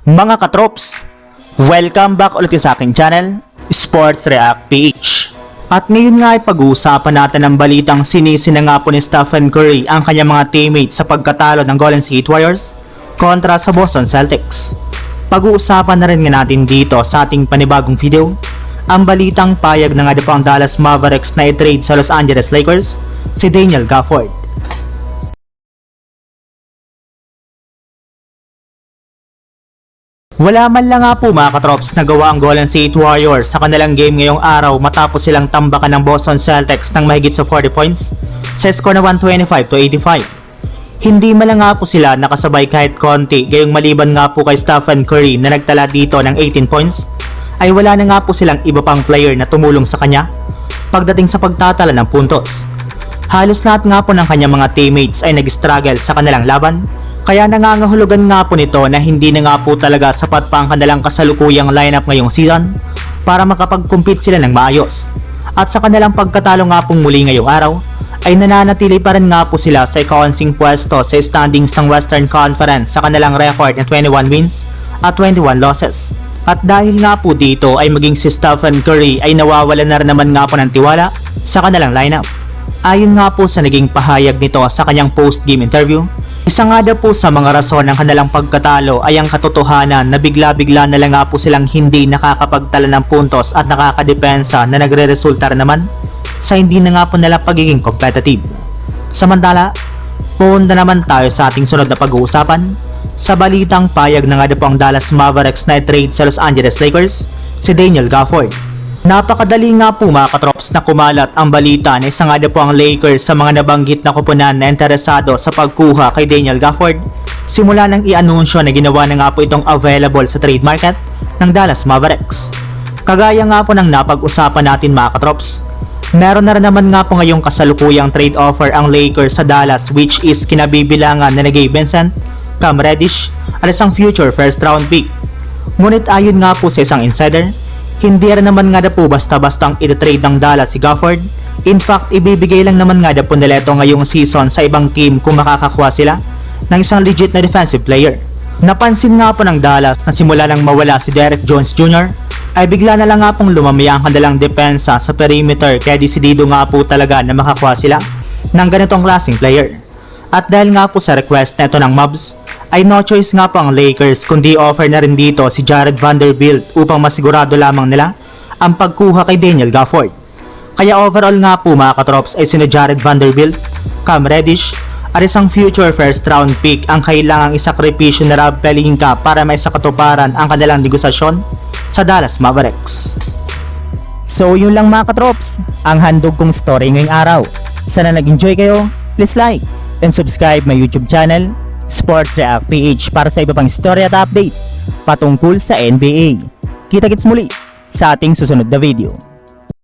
Mga katrops, welcome back ulit sa aking channel, Sports React PH. At ngayon nga ay pag-uusapan natin ang balitang sinisi na nga po ni Stephen Curry ang kanyang mga teammates sa pagkatalo ng Golden State Warriors kontra sa Boston Celtics. Pag-uusapan na rin nga natin dito sa ating panibagong video ang balitang payag na nga po ang Dallas Mavericks na i-trade sa Los Angeles Lakers si Daniel Gafford. Wala man lang nga po mga katrops na gawa ang Golden State Warriors sa kanilang game ngayong araw matapos silang tambakan ng Boston Celtics ng mahigit sa 40 points sa score na 125-85. Hindi man lang nga po sila nakasabay kahit konti gayong maliban nga po kay Stephen Curry na nagtala dito ng 18 points ay wala na nga po silang iba pang player na tumulong sa kanya pagdating sa pagtatala ng puntos. Halos lahat nga po ng kanyang mga teammates ay nag-struggle sa kanilang laban. Kaya nangangahulugan nga po nito na hindi na nga po talaga sapat pa ang kanilang kasalukuyang lineup ngayong season para makapag-compete sila ng maayos. At sa kanilang pagkatalo nga pong muli ngayong araw, ay nananatili pa rin nga po sila sa ikawansing pwesto sa standings ng Western Conference sa kanilang record na 21 wins at 21 losses. At dahil nga po dito ay maging si Stephen Curry ay nawawala na rin naman nga po ng tiwala sa kanilang lineup. Ayon nga po sa naging pahayag nito sa kanyang post-game interview, isa nga daw po sa mga rason ng kanilang pagkatalo ay ang katotohanan na bigla-bigla na lang nga po silang hindi nakakapagtala ng puntos at nakakadepensa na nagre-resulta naman sa hindi na nga po nila pagiging competitive. Samantala, punta naman tayo sa ating sunod na pag-uusapan sa balitang payag na nga daw po ang Dallas Mavericks na i-trade sa Los Angeles Lakers si Daniel Gafford. Napakadali nga po mga katrops na kumalat ang balita na isa nga daw po ang Lakers sa mga nabanggit na koponan na interesado sa pagkuha kay Daniel Gafford simula nang i-anunsyo na ginawa na nga po itong available sa trade market ng Dallas Mavericks. Kagaya nga po ng napag-usapan natin mga katrops, meron na rin naman nga po ngayong kasalukuyang trade offer ang Lakers sa Dallas which is kinabibilangan na Gabe Vincent, Cam Reddish at isang future first round pick. Ngunit ayon nga po sa isang insider, hindi rin naman nga na po basta-bastang i-trade ng Dallas si Gafford. In fact, ibibigay lang naman nga na po nila ito ngayong season sa ibang team kung makakakuha sila ng isang legit na defensive player. Napansin nga po ng Dallas na simula nang mawala si Derek Jones Jr. ay bigla na lang nga pong lumamaya ang kanilang depensa sa perimeter kaya desidido nga po talaga na makakuha sila ng ganitong klaseng player. At dahil nga po sa request na ito ng Mavs, ay no choice nga po ang Lakers kundi offer na rin dito si Jared Vanderbilt upang masigurado lamang nila ang pagkuha kay Daniel Gafford. Kaya overall nga po mga katrops ay sina Jared Vanderbilt, Cam Reddish at isang future first round pick ang kailangang isakripisyo na Rob Pelinka para may sakatuparan ang kanilang negosasyon sa Dallas Mavericks. So yun lang mga katrops, ang handog kong story ngayong araw. Sana nag-enjoy kayo, please like and subscribe my YouTube channel, Sports React PH para sa iba pang story at update patungkol sa NBA. Kita-kits muli sa ating susunod na video.